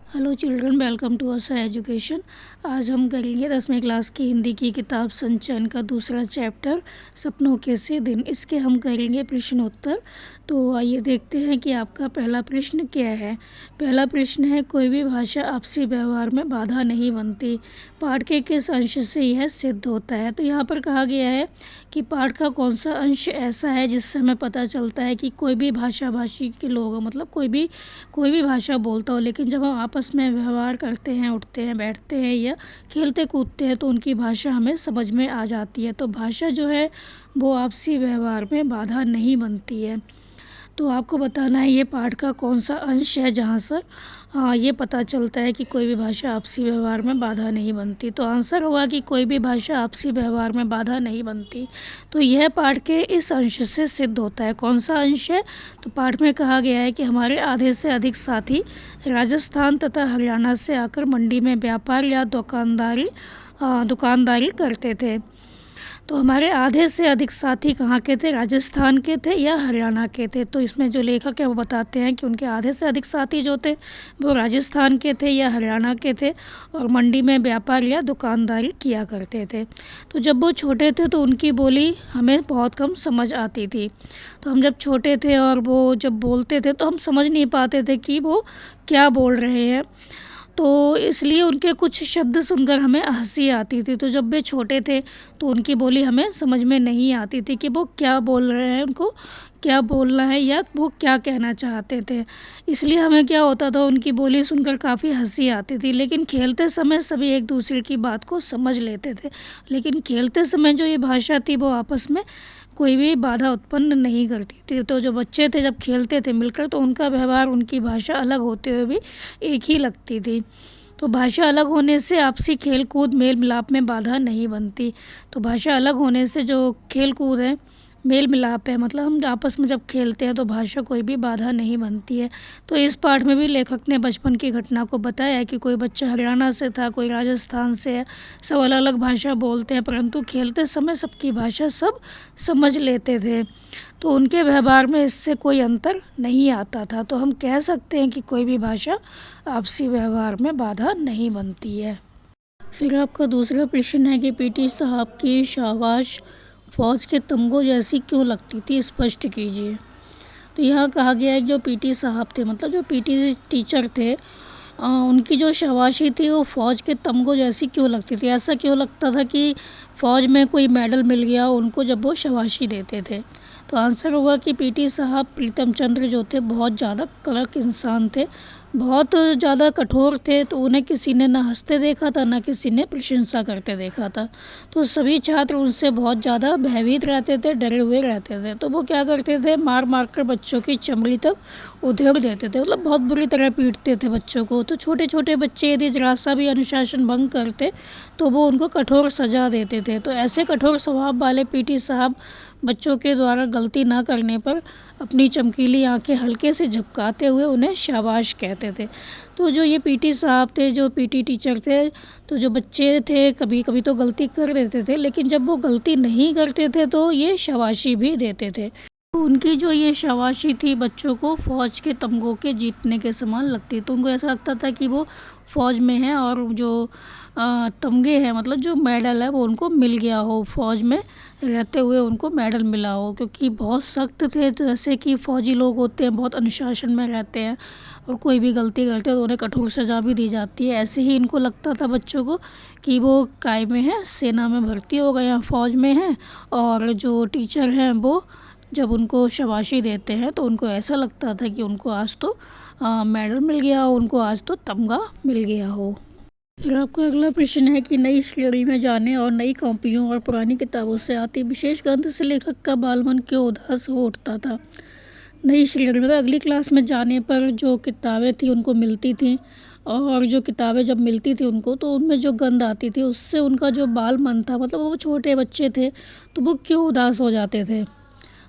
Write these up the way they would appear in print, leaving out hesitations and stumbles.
Hello children, welcome to असा education. आज हम करेंगे 10वीं क्लास की हिंदी की किताब संचयन का दूसरा चैप्टर सपनों के से दिन। इसके हम करेंगे प्रश्नोत्तर। तो आइए देखते हैं कि आपका पहला प्रश्न क्या है। पहला प्रश्न है, कोई भी भाषा आपसी व्यवहार में बाधा नहीं बनती। पाठ के किस अंश से यह सिद्ध होता है? तो यहाँ पर कहा गया है कि पाठ का कौन सा अंश ऐसा है जिससे हमें पता चलता है कि कोई भी भाषा भाषी के लोग, मतलब कोई भी भाषा बोलता हो, लेकिन जब हम आपस में व्यवहार करते हैं, उठते हैं, बैठते हैं या खेलते कूदते हैं तो उनकी भाषा हमें समझ में आ जाती है। तो भाषा जो है वो आपसी व्यवहार में बाधा नहीं बनती है। तो आपको बताना है ये पाठ का कौन सा अंश है जहाँ से ये पता चलता है कि कोई भी भाषा आपसी व्यवहार में बाधा नहीं बनती। तो आंसर होगा कि कोई भी भाषा आपसी व्यवहार में बाधा नहीं बनती। तो यह पाठ के इस अंश से सिद्ध होता है। कौन सा अंश है? तो पाठ में कहा गया है कि हमारे आधे से अधिक साथी राजस्थान तथा हरियाणा से आकर मंडी में व्यापार या दुकानदारी करते थे। तो हमारे आधे से अधिक साथी कहाँ के थे? राजस्थान के थे या हरियाणा के थे? तो इसमें जो लेखक है वो बताते हैं कि उनके आधे से अधिक साथी जो थे वो राजस्थान के थे या हरियाणा के थे और मंडी में व्यापार या दुकानदारी किया करते थे। तो जब वो छोटे थे तो उनकी बोली हमें बहुत कम समझ आती थी। तो हम जब छोटे थे और वो जब बोलते थे तो हम समझ नहीं पाते थे कि वो क्या बोल रहे हैं। तो इसलिए उनके कुछ शब्द सुनकर हमें हंसी आती थी। तो जब वे छोटे थे तो उनकी बोली हमें समझ में नहीं आती थी कि वो क्या बोल रहे हैं, उनको क्या बोलना है या वो क्या कहना चाहते थे। इसलिए हमें क्या होता था, उनकी बोली सुनकर काफ़ी हंसी आती थी। लेकिन खेलते समय सभी एक दूसरे की बात को समझ लेते थे। लेकिन खेलते समय जो ये भाषा थी वो आपस में कोई भी बाधा उत्पन्न नहीं करती थी। तो जो बच्चे थे जब खेलते थे मिलकर तो उनका व्यवहार, उनकी भाषा अलग होते हुए भी एक ही लगती थी। तो भाषा अलग होने से आपसी खेल कूद मेल मिलाप में बाधा नहीं बनती। तो भाषा अलग होने से जो खेल कूद है, मेल मिलाप है, मतलब हम आपस में जब खेलते हैं तो भाषा कोई भी बाधा नहीं बनती है। तो इस पाठ में भी लेखक ने बचपन की घटना को बताया है कि कोई बच्चा हरियाणा से था, कोई राजस्थान से है, सब अलग अलग भाषा बोलते हैं परंतु खेलते समय सबकी भाषा सब समझ लेते थे। तो उनके व्यवहार में इससे कोई अंतर नहीं आता था। तो हम कह सकते हैं कि कोई भी भाषा आपसी व्यवहार में बाधा नहीं बनती है। फिर आपका दूसरा प्रश्न है कि पीटी साहब की शाबाश फौज के तमगों जैसी क्यों लगती थी, स्पष्ट कीजिए। तो यहाँ कहा गया है कि जो पीटी साहब थे, मतलब जो पीटी टीचर थे, उनकी जो शाबाशी थी वो फ़ौज के तमगों जैसी क्यों लगती थी। ऐसा क्यों लगता था कि फ़ौज में कोई मेडल मिल गया उनको जब वो शाबाशी देते थे। तो आंसर होगा कि पीटी साहब प्रीतम चंद्र जो थे बहुत ज़्यादा कड़क इंसान थे, बहुत ज़्यादा कठोर थे। तो उन्हें किसी ने ना हंसते देखा था, ना किसी ने प्रशंसा करते देखा था। तो सभी छात्र उनसे बहुत ज़्यादा भयभीत रहते थे, डरे हुए रहते थे। तो वो क्या करते थे, मार मार कर बच्चों की चमड़ी तक उधेड़ देते थे, मतलब बहुत बुरी तरह पीटते थे बच्चों को। तो छोटे छोटे बच्चे यदि जरा सा भी अनुशासन भंग करते तो वो उनको कठोर सज़ा देते थे। तो ऐसे कठोर स्वभाव वाले पीटी साहब बच्चों के द्वारा गलती ना करने पर अपनी चमकीली आंखें हल्के से झपकाते हुए उन्हें शाबाश कहते थे। तो जो ये पीटी साहब थे, जो पीटी टीचर थे, तो जो बच्चे थे कभी कभी तो गलती कर देते थे, लेकिन जब वो गलती नहीं करते थे तो ये शाबाशी भी देते थे। तो उनकी जो ये शाबाशी थी बच्चों को फ़ौज के तमगों के जीतने के समान लगती। तो उनको ऐसा लगता था कि वो फ़ौज में है और जो तमगे हैं, मतलब जो मेडल है वो उनको मिल गया हो, फ़ौज में रहते हुए उनको मेडल मिला हो, क्योंकि बहुत सख्त थे। तो जैसे कि फ़ौजी लोग होते हैं बहुत अनुशासन में रहते हैं और कोई भी गलती करते हैं तो उन्हें कठोर सज़ा भी दी जाती है। ऐसे ही इनको लगता था बच्चों को कि वो काय में है, सेना में भर्ती हो गए हैं, फ़ौज में हैं। और जो टीचर हैं वो जब उनको शाबाशी देते हैं तो उनको ऐसा लगता था कि उनको आज तो मेडल मिल गया हो, उनको आज तो तमगा मिल गया हो। फिर आपका अगला प्रश्न है कि नई श्रेणी में जाने और नई कॉपियों और पुरानी किताबों से आती विशेष गंध से लेखक का बालमन क्यों उदास हो उठता था। नई श्रेणी में अगली क्लास में जाने पर जो किताबें थी उनको मिलती थी, और जो किताबें जब मिलती थी उनको तो उनमें जो गंध आती थी उससे उनका जो बाल मन था, मतलब वो छोटे बच्चे थे, तो वो क्यों उदास हो जाते थे।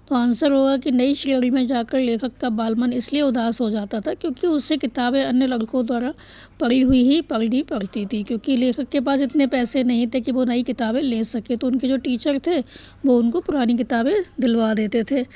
तो आंसर होगा कि नई श्रेणी में जाकर लेखक का बालमन इसलिए उदास हो जाता था क्योंकि उससे किताबें अन्य लड़कों द्वारा पढ़ी हुई ही पढ़नी पड़ती थी, क्योंकि लेखक के पास इतने पैसे नहीं थे कि वो नई किताबें ले सके। तो उनके जो टीचर थे वो उनको पुरानी किताबें दिलवा देते थे।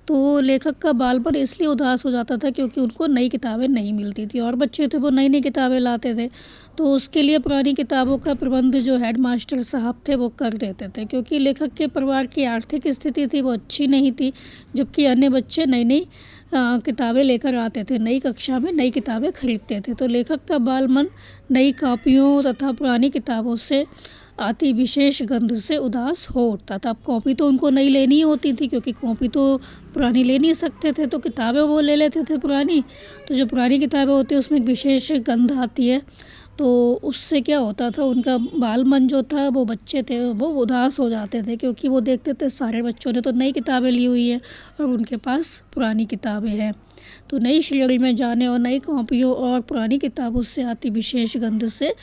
तो लेखक का बालपन इसलिए उदास हो जाता था क्योंकि उनको नई किताबें नहीं मिलती थी और बच्चे थे वो नई नई किताबें लाते थे। तो उसके लिए पुरानी किताबों का प्रबंध जो हेड मास्टर साहब थे वो कर देते थे, क्योंकि लेखक के परिवार की आर्थिक स्थिति थी वो अच्छी नहीं थी, जबकि अन्य बच्चे नई नई किताबें लेकर आते थे, नई कक्षा में नई किताबें खरीदते थे। तो लेखक का बाल मन नई कापियों तथा पुरानी किताबों से आती विशेष गंध से उदास हो उठता था। अब कॉपी तो उनको नई लेनी ही होती थी, क्योंकि कॉपी तो पुरानी ले नहीं सकते थे, तो किताबें वो ले लेते थे पुरानी। तो जो पुरानी किताबें होती है उसमें एक विशेष गंध आती है, तो उससे क्या होता था, उनका बाल मन जो था, वो बच्चे थे वो उदास हो जाते थे, क्योंकि वो देखते थे सारे बच्चों ने तो नई किताबें ली हुई है और उनके पास पुरानी किताबें हैं। तो नई श्रेणी में जाने और नई कॉपियों और पुरानी किताबों से आती विशेष गंध से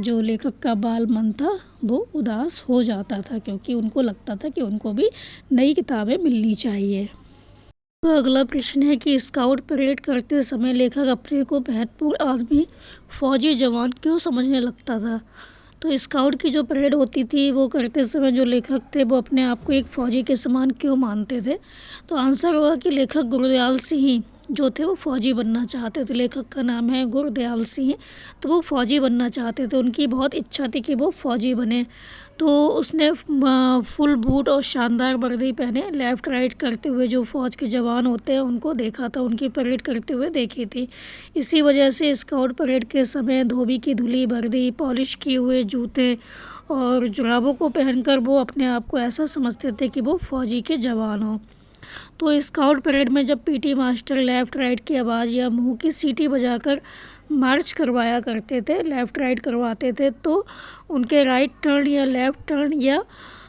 जो लेखक का बाल मन था वो उदास हो जाता था, क्योंकि उनको लगता था कि उनको भी नई किताबें मिलनी चाहिए। तो अगला प्रश्न है कि स्काउट परेड करते समय लेखक अपने को महत्वपूर्ण आदमी, फौजी जवान क्यों समझने लगता था। तो स्काउट की जो परेड होती थी वो करते समय जो लेखक थे वो अपने आप को एक फ़ौजी के समान क्यों मानते थे। तो आंसर होगा कि लेखक गुरदयाल सिंह जो थे वो फ़ौजी बनना चाहते थे। लेखक का नाम है गुरदयाल सिंह, तो वो फ़ौजी बनना चाहते थे, उनकी बहुत इच्छा थी कि वो फ़ौजी बने। तो उसने फुल बूट और शानदार वर्दी पहने लेफ़्ट राइट करते हुए जो फ़ौज के जवान होते हैं उनको देखा था, उनकी परेड करते हुए देखी थी। इसी वजह से स्काउट परेड के समय धोबी की धुली वर्दी, पॉलिश किए हुए जूते और जुराबों को पहनकर वो अपने आप को ऐसा समझते थे कि वो फ़ौजी के जवान हों। तो स्काउट परेड में जब पीटी मास्टर लेफ़्ट राइट की आवाज़ या मुंह की सीटी बजाकर मार्च करवाया करते थे, लेफ़्ट राइट करवाते थे, तो उनके राइट टर्न या लेफ़्ट टर्न या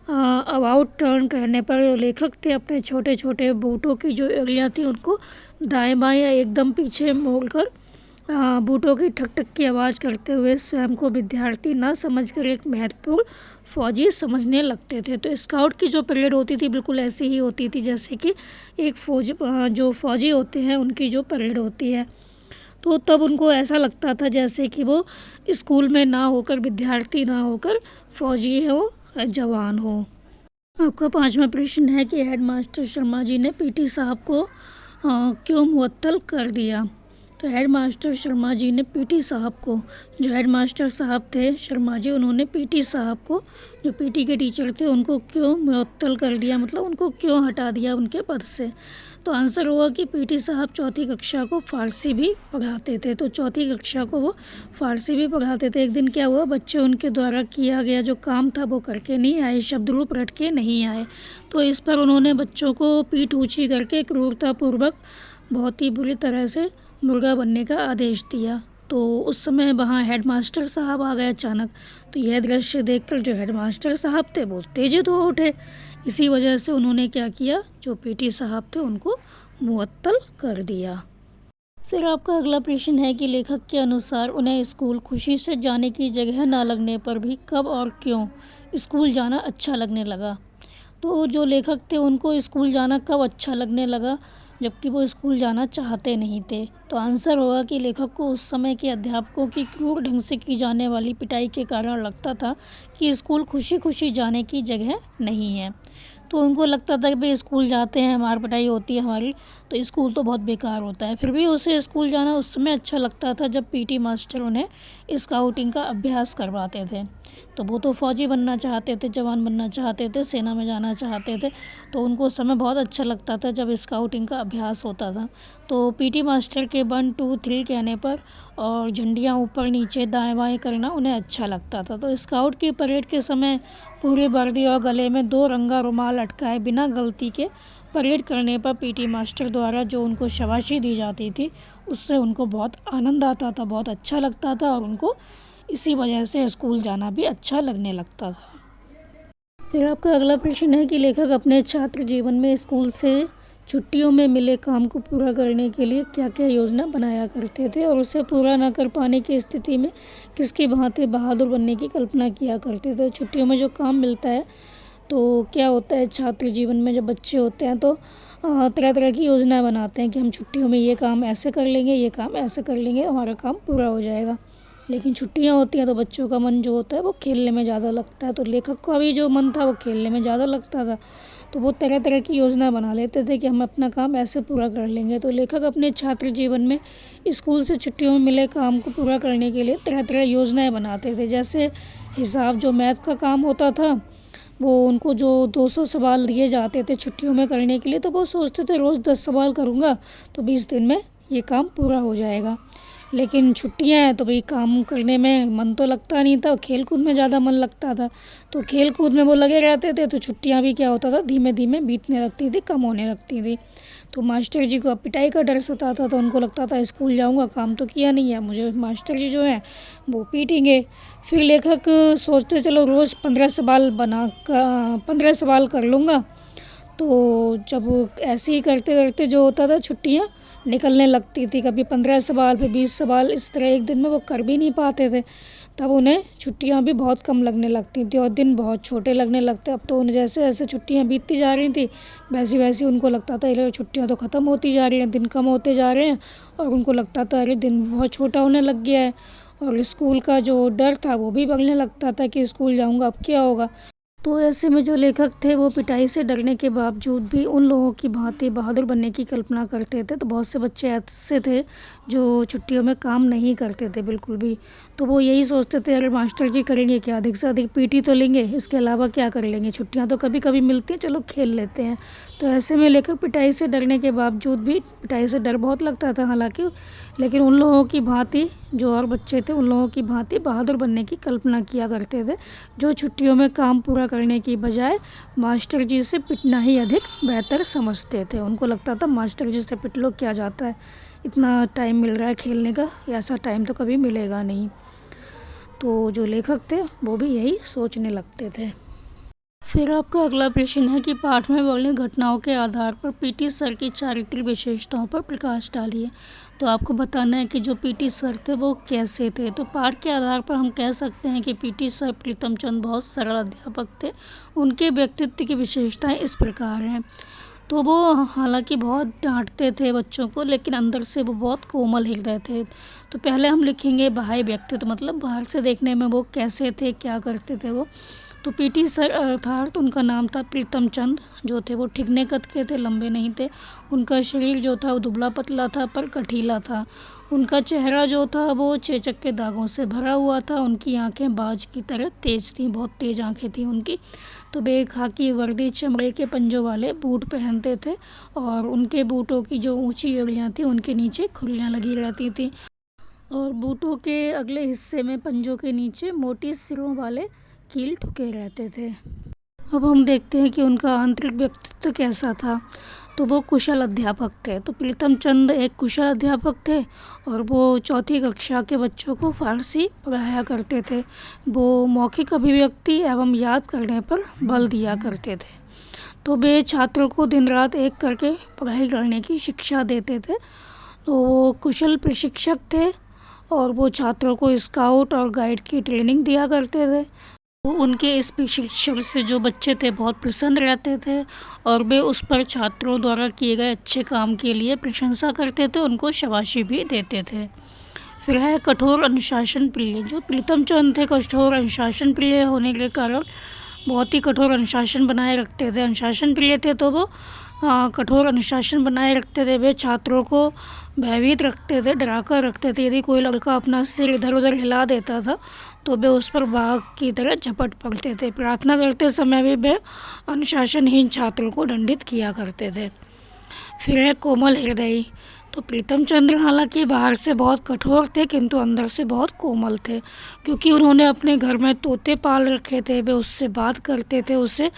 अबाउट टर्न कहने पर लेखक थे अपने छोटे छोटे बूटों की जो एड़ियाँ थी उनको दाएं बाएं या एकदम पीछे मोड़कर बूटों की ठक ठक की आवाज़ करते हुए स्वयं को विद्यार्थी न समझकर एक महत्वपूर्ण फ़ौजी समझने लगते थे। तो स्काउट की जो परेड होती थी बिल्कुल ऐसी ही होती थी जैसे कि एक जो फ़ौजी होते हैं उनकी जो परेड होती है। तो तब उनको ऐसा लगता था जैसे कि वो स्कूल में ना होकर, विद्यार्थी ना होकर फ़ौजी हो, जवान हो। आपका 5वां प्रश्न है कि हेड मास्टर शर्मा जी ने पीटी साहब को क्यों मुअत्तल कर दिया। तो हेड मास्टर शर्मा जी ने पीटी साहब को, जो हेड मास्टर साहब थे शर्मा जी, उन्होंने पीटी साहब को, जो पीटी के टीचर थे, उनको क्यों मुअत्तल कर दिया, मतलब उनको क्यों हटा दिया उनके पद से। तो आंसर होगा कि पीटी साहब चौथी कक्षा को फ़ारसी भी पढ़ाते थे, तो चौथी कक्षा को वो फ़ारसी भी पढ़ाते थे। एक दिन क्या हुआ, बच्चे उनके द्वारा किया गया जो काम था वो करके नहीं आए, शब्द रूप रट के नहीं आए। तो इस पर उन्होंने बच्चों को पीठ ऊँची करके क्रूरतापूर्वक बहुत ही बुरी तरह से मुर्गा बनने का आदेश दिया। तो उस समय वहाँ हेड मास्टर साहब आ गए अचानक। तो यह दृश्य देखकर जो हेड मास्टर साहब थे वो उत्तेजित हो उठे। इसी वजह से उन्होंने क्या किया, जो पीटी साहब थे उनको मुअत्तल कर दिया। फिर आपका अगला प्रश्न है कि लेखक के अनुसार उन्हें स्कूल खुशी से जाने की जगह ना लगने पर भी कब और क्यों स्कूल जाना अच्छा लगने लगा। तो जो लेखक थे उनको स्कूल जाना कब अच्छा लगने लगा, जबकि वो स्कूल जाना चाहते नहीं थे। तो आंसर होगा कि लेखक को उस समय के अध्यापकों की क्रूर ढंग से की जाने वाली पिटाई के कारण लगता था कि स्कूल खुशी खुशी जाने की जगह नहीं है। तो उनको लगता था कि भाई स्कूल जाते हैं, मार पिटाई होती है हमारी, तो स्कूल तो बहुत बेकार होता है। फिर भी उसे स्कूल जाना उस समय अच्छा लगता था जब पीटी मास्टर उन्हें स्काउटिंग का अभ्यास करवाते थे। तो वो तो फ़ौजी बनना चाहते थे, जवान बनना चाहते थे, सेना में जाना चाहते थे, तो उनको उस समय बहुत अच्छा लगता था जब स्काउटिंग का अभ्यास होता था। तो पीटी मास्टर के 1 2 3 कहने पर और झंडियाँ ऊपर नीचे दाएं बाएं करना उन्हें अच्छा लगता था। तो स्काउट की परेड के समय पूरी वर्दी और गले में 2 रंगा रुमाल अटकाए बिना गलती के परेड करने पर पीटी मास्टर द्वारा जो उनको शाबाशी दी जाती थी उससे उनको बहुत आनंद आता था, बहुत अच्छा लगता था और उनको इसी वजह से स्कूल जाना भी अच्छा लगने लगता था। फिर आपका अगला प्रश्न है कि लेखक अपने छात्र जीवन में स्कूल से छुट्टियों में मिले काम को पूरा करने के लिए क्या क्या योजना बनाया करते थे और उसे पूरा न कर पाने की स्थिति में किसकी भांति बहादुर बनने की कल्पना किया करते थे। छुट्टियों में जो काम मिलता है तो क्या होता है, छात्र जीवन में जब बच्चे होते हैं तो तरह तरह की योजना बनाते हैं कि हम छुट्टियों में ये काम ऐसे कर लेंगे, ये काम ऐसे कर लेंगे, हमारा काम पूरा हो जाएगा। लेकिन छुट्टियां होती हैं तो बच्चों का मन जो होता है वो खेलने में ज़्यादा लगता है। तो लेखक का भी जो मन था वो खेलने में ज़्यादा लगता था। तो वो तरह तरह की योजना बना लेते थे कि हम अपना काम ऐसे पूरा कर लेंगे। तो लेखक अपने छात्र जीवन में स्कूल से छुट्टियों में मिले काम को पूरा करने के लिए तरह तरह योजनाएं बनाते थे। जैसे हिसाब, जो मैथ का काम होता था, वो उनको जो 200 सवाल दिए जाते थे छुट्टियों में करने के लिए, तो वो सोचते थे रोज़ 10 सवाल करूँगा तो 20 दिन में ये काम पूरा हो जाएगा। लेकिन छुट्टियाँ हैं तो भाई काम करने में मन तो लगता नहीं था, खेल कूद में ज़्यादा मन लगता था। तो खेल कूद में वो लगे रहते थे, तो छुट्टियाँ भी क्या होता था, धीमे धीमे बीतने लगती थी, कम होने लगती थी। तो मास्टर जी को अब पिटाई का डर सताता था। उनको लगता था स्कूल जाऊँगा, काम तो किया नहीं है, मुझे मास्टर जी जो हैं वो पीटेंगे। फिर लेखक सोचते चलो रोज़ 15 सवाल कर लूँगा। तो जब ऐसे ही करते करते जो होता था, छुट्टियाँ निकलने लगती थी, कभी 15 सवाल, फिर 20 सवाल, इस तरह एक दिन में वो कर भी नहीं पाते थे। तब उन्हें छुट्टियाँ भी बहुत कम लगने लगती थी और दिन बहुत छोटे लगने लगते। अब तो उन्हें जैसे जैसे छुट्टियाँ बीतती जा रही थी, वैसी वैसी उनको लगता था अरे छुट्टियाँ तो ख़त्म होती जा रही हैं, दिन कम होते जा रहे हैं। और उनको लगता था अरे दिन बहुत छोटा होने लग गया है। और स्कूल का जो डर था वो भी बढ़ने लगता था कि स्कूल जाऊँगा अब क्या होगा। तो ऐसे में जो लेखक थे वो पिटाई से डरने के बावजूद भी उन लोगों की भांति बहादुर बनने की कल्पना करते थे। तो बहुत से बच्चे ऐसे थे जो छुट्टियों में काम नहीं करते थे बिल्कुल भी। तो वो यही सोचते थे अरे मास्टर जी करेंगे क्या, अधिक से अधिक पीटी तो लेंगे, इसके अलावा क्या कर लेंगे, छुट्टियां तो कभी कभी मिलती हैं, चलो खेल लेते हैं। तो ऐसे में लेखक पिटाई से डरने के बावजूद भी, पिटाई से डर बहुत लगता था हालांकि, लेकिन उन लोगों की भांति जो और बच्चे थे उन लोगों की भांति बहादुर बनने की कल्पना किया करते थे, जो छुट्टियों में काम पूरा करने की बजाय मास्टर जी से पिटना ही अधिक बेहतर समझते थे। उनको लगता था मास्टर जी से पिट लो, क्या जाता है, इतना टाइम मिल रहा है खेलने का, ऐसा टाइम तो कभी मिलेगा नहीं। तो जो लेखक थे वो भी यही सोचने लगते थे। फिर आपका अगला प्रश्न है कि पाठ में वर्णित घटनाओं के आधार पर पीटी सर की चारित्रिक विशेषताओं पर प्रकाश डालिए। तो आपको बताना है कि जो पीटी सर थे वो कैसे थे। तो पाठ के आधार पर हम कह सकते हैं कि पीटी सर प्रीतम चंद बहुत सरल अध्यापक थे। उनके व्यक्तित्व की विशेषताएं इस प्रकार हैं। तो वो हालांकि बहुत डांटते थे बच्चों को, लेकिन अंदर से वो बहुत कोमल हृदय थे। तो पहले हम लिखेंगे बाह्य व्यक्तित्व, मतलब बाहर से देखने में वो कैसे थे, क्या करते थे वो। तो पीटी सर अर्थात उनका नाम था प्रीतम चंद, जो थे वो ठिगने कद के थे, लंबे नहीं थे। उनका शरीर जो था वो दुबला पतला था पर कठीला था। उनका चेहरा जो था वो चेचक के दागों से भरा हुआ था। उनकी आंखें बाज की तरह तेज थीं, बहुत तेज आंखें थीं उनकी। तो वे खाकी वर्दी, चमड़े के पंजों वाले बूट पहनते थे और उनके बूटों की जो ऊंची एड़ियाँ थी उनके नीचे खुरियाँ लगी रहती थी और बूटों के अगले हिस्से में पंजों के नीचे मोटी सिरों वाले कील ठुके रहते थे। अब हम देखते हैं कि उनका आंतरिक व्यक्तित्व कैसा था। तो वो कुशल अध्यापक थे। तो प्रीतम चंद एक कुशल अध्यापक थे और वो 4ठी कक्षा के बच्चों को फारसी पढ़ाया करते थे। वो मौखिक अभिव्यक्ति एवं याद करने पर बल दिया करते थे। तो वे छात्रों को दिन रात एक करके पढ़ाई करने की शिक्षा देते थे। तो वो कुशल प्रशिक्षक थे और वो छात्रों को स्काउट और गाइड की ट्रेनिंग दिया करते थे। उनके इस प्रशिक्षण से जो बच्चे थे बहुत प्रसन्न रहते थे और वे उस पर छात्रों द्वारा किए गए अच्छे काम के लिए प्रशंसा करते थे, उनको शाबाशी भी देते थे। फिर है कठोर अनुशासन प्रिय। जो प्रीतम चंद थे कठोर अनुशासन प्रिय होने के कारण बहुत ही कठोर अनुशासन बनाए रखते थे। अनुशासन प्रिय थे तो वो कठोर अनुशासन बनाए रखते थे। वे छात्रों को भयभीत रखते थे, डरा कर रखते थे। यदि कोई लड़का अपना सिर इधर उधर हिला देता था तो वे उस पर बाघ की तरह झपट पड़ते थे। प्रार्थना करते समय भी वे अनुशासनहीन छात्रों को दंडित किया करते थे। फिर है कोमल हृदयी। तो प्रीतम चंद्र हालांकि बाहर से बहुत कठोर थे किंतु अंदर से बहुत कोमल थे, क्योंकि उन्होंने अपने घर में तोते पाल रखे थे। वे उससे बात करते थे, उसे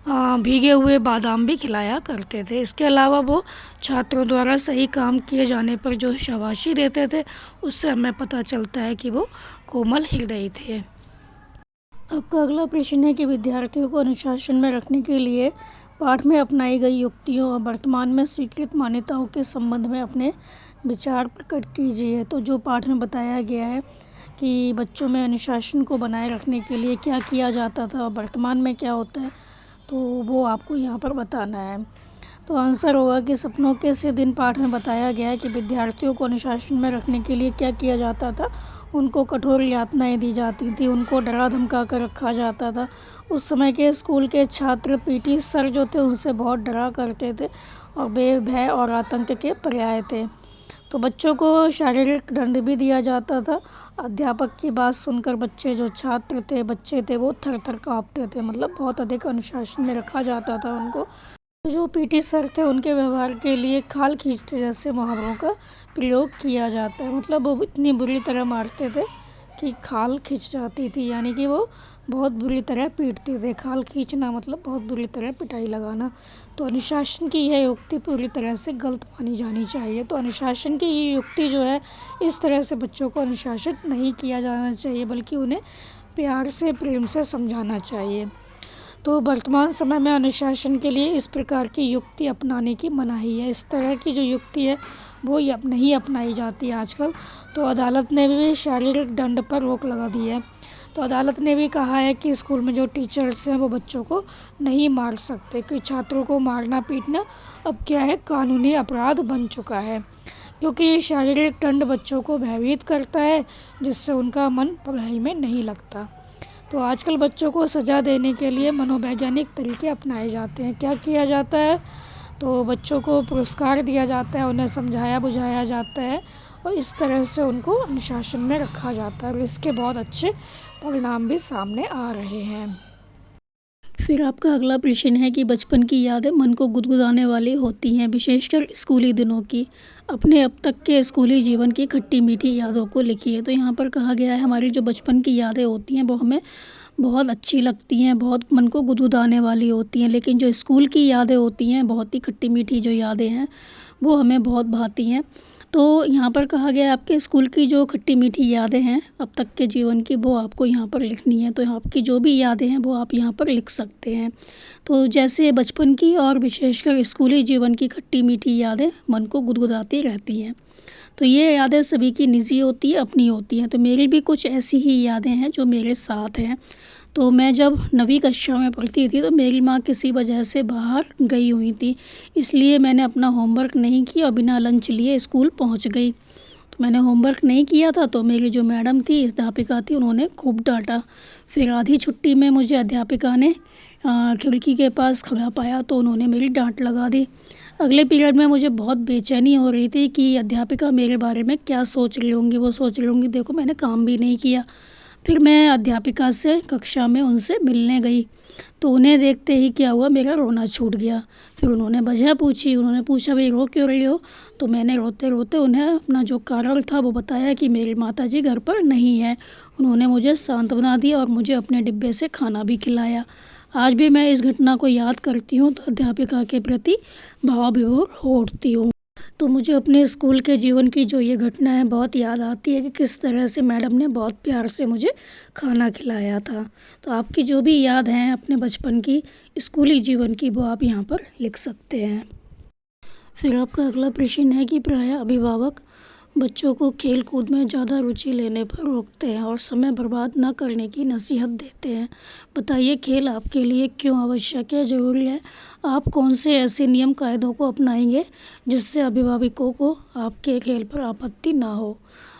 भीगे हुए बादाम भी खिलाया करते थे। इसके अलावा वो छात्रों द्वारा सही काम किए जाने पर जो शाबाशी देते थे उससे हमें पता चलता है कि वो कोमल हृदयी थे। आपका अगला प्रश्न है कि विद्यार्थियों को अनुशासन में रखने के लिए पाठ में अपनाई गई युक्तियों और वर्तमान में स्वीकृत मान्यताओं के संबंध में अपने विचार प्रकट कीजिए। तो जो पाठ में बताया गया है कि बच्चों में अनुशासन को बनाए रखने के लिए क्या किया जाता था और वर्तमान में क्या होता है, तो वो आपको यहाँ पर बताना है। तो आंसर होगा कि सपनों के से दिन पाठ में बताया गया है कि विद्यार्थियों को अनुशासन में रखने के लिए क्या किया जाता था उनको कठोर यातनाएं दी जाती थी, उनको डरा धमका कर रखा जाता था। उस समय के स्कूल के छात्र पीटी सर जो थे उनसे बहुत डरा करते थे और भय और आतंक के पर्याय थे। तो बच्चों को शारीरिक दंड भी दिया जाता था। अध्यापक की बात सुनकर बच्चे जो छात्र थे, बच्चे थे, वो थर थर काँपते थे। मतलब बहुत अधिक अनुशासन में रखा जाता था उनको। जो पीटी सर थे उनके व्यवहार के लिए खाल खींचते जैसे मुहावरों का प्रयोग किया जाता है। मतलब वो इतनी बुरी तरह मारते थे कि खाल खींच जाती थी, यानी कि वो बहुत बुरी तरह पीटते थे। खाल खींचना मतलब बहुत बुरी तरह पिटाई लगाना। तो अनुशासन की यह युक्ति पूरी तरह से गलत मानी जानी चाहिए। तो अनुशासन की ये युक्ति जो है, इस तरह से बच्चों को अनुशासित नहीं किया जाना चाहिए, बल्कि उन्हें प्यार से, प्रेम से समझाना चाहिए। तो वर्तमान समय में अनुशासन के लिए इस प्रकार की युक्ति अपनाने की मनाही है। इस तरह की जो युक्ति है वो नहीं अपनाई जाती है आजकल। तो अदालत ने भी शारीरिक दंड पर रोक लगा दी है। तो अदालत ने भी कहा है कि स्कूल में जो टीचर्स हैं वो बच्चों को नहीं मार सकते, कि छात्रों को मारना पीटना अब क्या है, कानूनी अपराध बन चुका है, क्योंकि शारीरिक दंड बच्चों को भयभीत करता है, जिससे उनका मन पढ़ाई में नहीं लगता। तो आजकल बच्चों को सज़ा देने के लिए मनोवैज्ञानिक तरीके अपनाए जाते हैं। क्या किया जाता है? तो बच्चों को पुरस्कार दिया जाता है, उन्हें समझाया बुझाया जाता है और इस तरह से उनको अनुशासन में रखा जाता है और इसके बहुत अच्छे परिणाम भी सामने आ रहे हैं। फिर आपका अगला प्रश्न है कि बचपन की यादें मन को गुदगुदाने वाली होती हैं, विशेषकर स्कूली दिनों की। अपने अब तक के स्कूली जीवन की खट्टी मीठी यादों को लिखिए। तो यहाँ पर कहा गया है हमारी जो बचपन की यादें होती हैं वो हमें बहुत अच्छी लगती हैं, बहुत मन को गुदगुदाने वाली होती हैं, लेकिन जो स्कूल की यादें होती हैं, बहुत ही खट्टी मीठी जो यादें हैं वो हमें बहुत भाती हैं। तो यहाँ पर कहा गया है आपके स्कूल की जो खट्टी मीठी यादें हैं अब तक के जीवन की, वो आपको यहाँ पर लिखनी है। तो आपकी जो भी यादें हैं वो आप यहाँ पर लिख सकते हैं। तो जैसे बचपन की और विशेषकर स्कूली जीवन की खट्टी मीठी यादें मन को गुदगुदाती रहती हैं। तो ये यादें सभी की निजी होती है, अपनी होती हैं। तो मेरी भी कुछ ऐसी ही यादें हैं जो मेरे साथ हैं। तो मैं जब 9वीं कक्षा में पढ़ती थी तो मेरी माँ किसी वजह से बाहर गई हुई थी, इसलिए मैंने अपना होमवर्क नहीं किया और बिना लंच लिए स्कूल पहुँच गई। तो मैंने होमवर्क नहीं किया था तो मेरी जो मैडम थी, अध्यापिका थी, उन्होंने खूब डांटा। फिर आधी छुट्टी में मुझे अध्यापिका ने खिड़की के पास खड़ा पाया तो उन्होंने मेरी डांट लगा दी। अगले पीरियड में मुझे बहुत बेचैनी हो रही थी कि अध्यापिका मेरे बारे में क्या सोच रही होंगी। वो सोच रही होंगी देखो मैंने काम भी नहीं किया। फिर मैं अध्यापिका से कक्षा में उनसे मिलने गई तो उन्हें देखते ही क्या हुआ, मेरा रोना छूट गया। फिर उन्होंने वजह पूछी, उन्होंने पूछा भाई रो क्यों रही हो? तो मैंने रोते रोते उन्हें अपना जो कारण था वो बताया कि मेरी माताजी घर पर नहीं है। उन्होंने मुझे सांत्वना दी और मुझे अपने डिब्बे से खाना भी खिलाया। आज भी मैं इस घटना को याद करती हूँ तो अध्यापिका के प्रति भाव विभोर हो उठती हूँ। तो मुझे अपने स्कूल के जीवन की जो ये घटना है बहुत याद आती है कि किस तरह से मैडम ने बहुत प्यार से मुझे खाना खिलाया था। तो आपकी जो भी याद हैं अपने बचपन की, स्कूली जीवन की, वो आप यहाँ पर लिख सकते हैं। फिर आपका अगला प्रश्न है कि प्रायः अभिभावक बच्चों को खेल कूद में ज़्यादा रुचि लेने पर रोकते हैं और समय बर्बाद न करने की नसीहत देते हैं। बताइए खेल आपके लिए क्यों आवश्यक है, ज़रूरी है? आप कौन से ऐसे नियम कायदों को अपनाएंगे जिससे अभिभावकों को आपके खेल पर आपत्ति ना हो?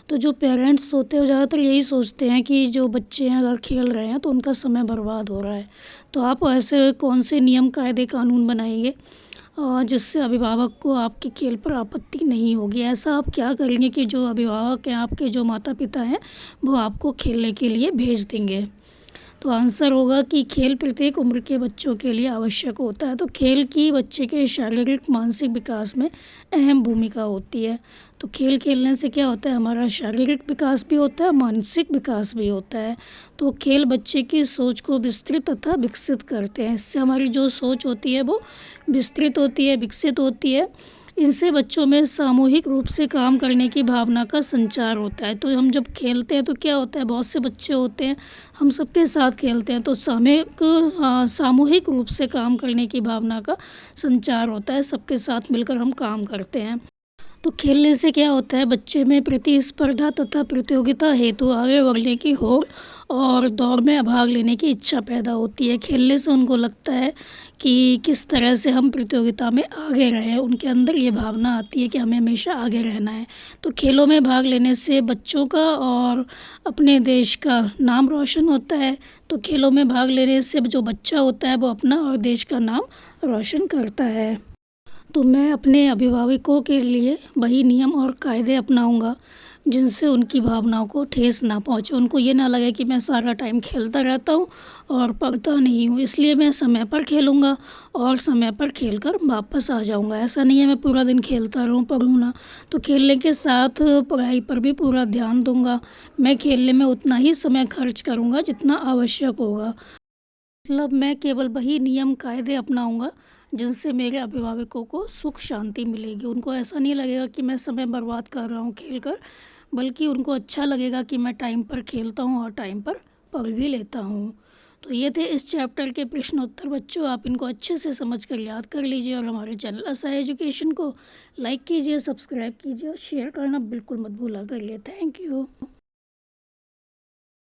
तो जो पेरेंट्स होते हैं वो ज़्यादातर यही सोचते हैं कि जो बच्चे हैं अगर खेल रहे हैं तो उनका समय बर्बाद हो रहा है। तो आप ऐसे कौन से नियम कायदे कानून बनाएंगे जिससे अभिभावक को आपके खेल पर आपत्ति नहीं होगी? ऐसा आप क्या करेंगे कि जो अभिभावक हैं, आपके जो माता पिता हैं, वो आपको खेलने के लिए भेज देंगे? तो आंसर होगा कि खेल प्रत्येक उम्र के बच्चों के लिए आवश्यक होता है। तो खेल की बच्चे के शारीरिक मानसिक विकास में अहम भूमिका होती है। तो खेल खेलने से क्या होता है, हमारा शारीरिक विकास भी होता है, मानसिक विकास भी होता है। तो खेल बच्चे की सोच को विस्तृत तथा विकसित करते हैं। इससे हमारी जो सोच होती है वो विस्तृत होती है, विकसित होती है। इनसे बच्चों में सामूहिक रूप से काम करने की भावना का संचार होता है। तो हम जब खेलते हैं तो क्या होता है, बहुत से बच्चे होते हैं, हम सबके साथ खेलते हैं तो सामूहिक रूप से काम करने की भावना का संचार होता है, सबके साथ मिलकर हम काम करते हैं। तो खेलने से क्या होता है, बच्चे में प्रतिस्पर्धा तथा प्रतियोगिता हेतु आगे बढ़ने की होड़ और दौड़ में भाग लेने की इच्छा पैदा होती है। खेलने से उनको लगता है कि किस तरह से हम प्रतियोगिता में आगे रहें, उनके अंदर ये भावना आती है कि हमें हमेशा आगे रहना है। तो खेलों में भाग लेने से बच्चों का और अपने देश का नाम रोशन होता है। तो खेलों में भाग लेने से जो बच्चा होता है वो अपना और देश का नाम रोशन करता है। तो मैं अपने अभिभावकों के लिए वही नियम और कायदे अपनाऊंगा जिनसे उनकी भावनाओं को ठेस ना पहुंचे, उनको ये ना लगे कि मैं सारा टाइम खेलता रहता हूँ और पढ़ता नहीं हूँ। इसलिए मैं समय पर खेलूँगा और समय पर खेलकर वापस आ जाऊँगा। ऐसा नहीं है मैं पूरा दिन खेलता रहूँ, पढ़ूँ ना। तो खेलने के साथ पढ़ाई पर भी पूरा ध्यान दूँगा। मैं खेलने में उतना ही समय खर्च करूँगा जितना आवश्यक होगा। मतलब मैं केवल वही नियम कायदे अपनाऊंगा जिनसे मेरे अभिभावकों को सुख शांति मिलेगी। उनको ऐसा नहीं लगेगा कि मैं समय बर्बाद कर रहा हूँ खेल कर, बल्कि उनको अच्छा लगेगा कि मैं टाइम पर खेलता हूँ और टाइम पर पढ़ भी लेता हूँ। तो ये थे इस चैप्टर के प्रश्न उत्तर बच्चों। आप इनको अच्छे से समझ कर याद कर लीजिए और हमारे चैनल असा एजुकेशन को लाइक कीजिए, सब्सक्राइब कीजिए और शेयर करना बिल्कुल मत भूला करिए। Thank you.